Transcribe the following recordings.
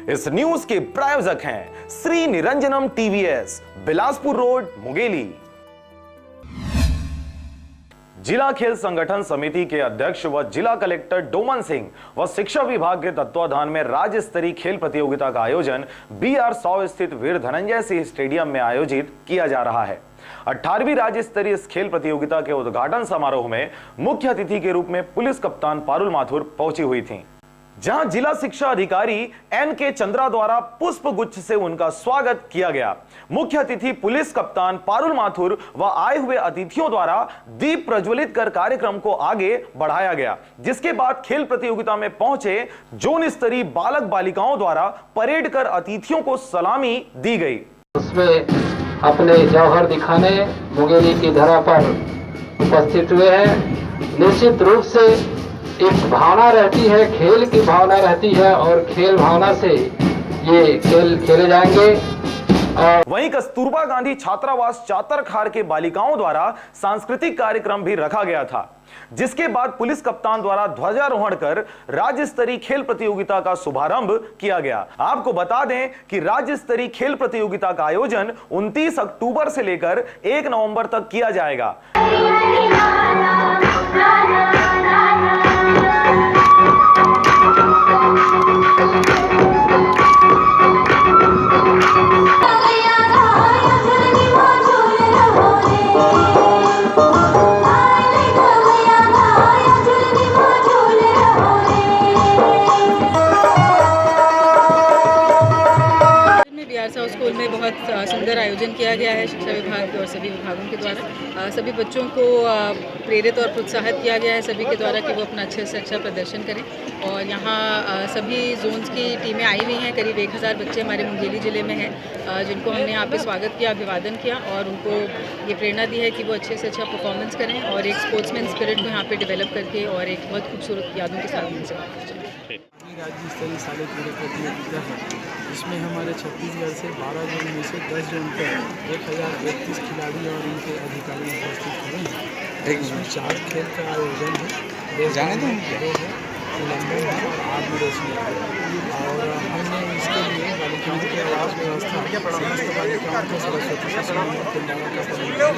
इस न्यूज के प्रायोजक हैं श्री निरंजनम टीवीएस, बिलासपुर रोड, मुंगेली। जिला खेल संगठन समिति के अध्यक्ष व जिला कलेक्टर डोमन सिंह व शिक्षा विभाग के तत्वाधान में राज्य स्तरीय खेल प्रतियोगिता का आयोजन BR 100 स्थित वीर धनंजय सिंह स्टेडियम में आयोजित किया जा रहा है। 18वीं राज्य स्तरीय इस खेल प्रतियोगिता के उद्घाटन समारोह में मुख्य अतिथि के रूप में पुलिस कप्तान पारुल माथुर पहुंची हुई थी, जहां जिला शिक्षा अधिकारी NK चंद्रा द्वारा पुष्प गुच्छ से उनका स्वागत किया गया। मुख्य अतिथि पुलिस कप्तान पारुल माथुर व आए हुए अतिथियों द्वारा दीप प्रज्वलित कर कार्यक्रम को आगे बढ़ाया गया, जिसके बाद खेल प्रतियोगिता में पहुंचे जोन स्तरीय बालक बालिकाओं द्वारा परेड कर अतिथियों को सलामी दी गई। उसमें अपने जौहर दिखाने मुंगेली की धरा पर उपस्थित हुए हैं। निश्चित रूप से एक भावना रहती है, खेल की भावना रहती है और खेल भावना से ये खेल खेले जाएंगे। वहीं कस्तूरबा गांधी छात्रावास चातरखार के बालिकाओं द्वारा सांस्कृतिक कार्यक्रम भी रखा गया था, जिसके बाद पुलिस कप्तान द्वारा ध्वजारोहण कर राज्य स्तरीय खेल प्रतियोगिता का शुभारंभ किया गया। आपको बता दें कि राज्य स्तरीय खेल प्रतियोगिता का आयोजन 29 अक्टूबर से लेकर 1 नवंबर तक किया जाएगा। स्कूल में बहुत सुंदर आयोजन किया गया है शिक्षा विभाग और सभी विभागों के द्वारा। सभी बच्चों को प्रेरित और प्रोत्साहित किया गया है सभी के द्वारा कि वो अपना अच्छे से अच्छा प्रदर्शन करें। और यहाँ सभी जोन्स की टीमें आई हुई हैं, करीब 1000 बच्चे हमारे मुंगेली ज़िले में हैं, जिनको हमने यहाँ पे स्वागत किया, अभिवादन किया और उनको ये प्रेरणा दी है कि वो अच्छे से अच्छा परफॉर्मेंस करें और एक स्पोर्ट्समैन स्पिरिट को यहाँ पर डेवलप करके और एक बहुत खूबसूरत यादों के साथ मिल सकें। राज्य स्तरीय साले क्रीड़ा प्रतियोगिता है, इसमें हमारे छत्तीसगढ़ से 12 जोन में से 10 जोन पर 1031 खिलाड़ी और उनके अधिकारी उपस्थित हुए हैं। इसमें 4 खेल का आयोजन है, जाने दो है, लंबन है और आत्मरचना है। और हमने इसके लिए बालिकाओं की आवास व्यवस्था समस्त बालिकाओं को सरस्वती शिशु मंदिर पिंडारा का प्रबंधन,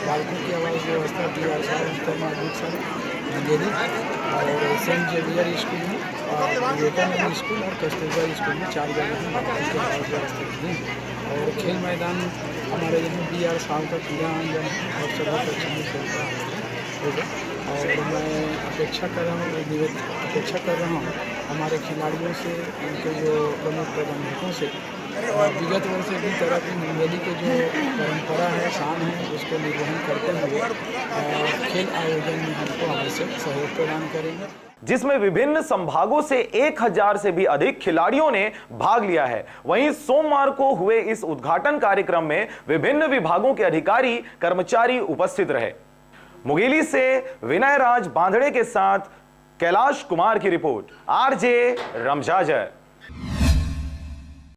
बालकों की आवास व्यवस्था BR 100 उत्तर माध्यमिक मुंगेली और सेंट जेवियर स्कूल में और विवेकानंद स्कूल और कस्तूरबा स्कूल में 4 जगह में बालकों की आवास व्यवस्था की है। और खेल मैदान हमारे यहाँ BR 100 का क्रीड़ा आंगन है और सभा कक्ष में खेल का होगा। और मैं अपेक्षा कर रहा हूँ हमारे खिलाड़ियों से, उनके जो प्रमुख प्रबंधकों से विगत वर्ष की तरह की मुंगेली के जो परंपरा है, शान है, उसको निर्वहन करते हुए खेल आयोजन में हमको आवश्यक सहयोग प्रदान करेंगे, जिसमें विभिन्न संभागों से 1000 से भी अधिक खिलाड़ियों ने भाग लिया है। वहीं सोमवार को हुए इस उद्घाटन कार्यक्रम में विभिन्न विभागों के अधिकारी कर्मचारी उपस्थित रहे। मुंगेली से विनय राज बांधड़े के साथ कैलाश कुमार की रिपोर्ट, RJ रमजाजर।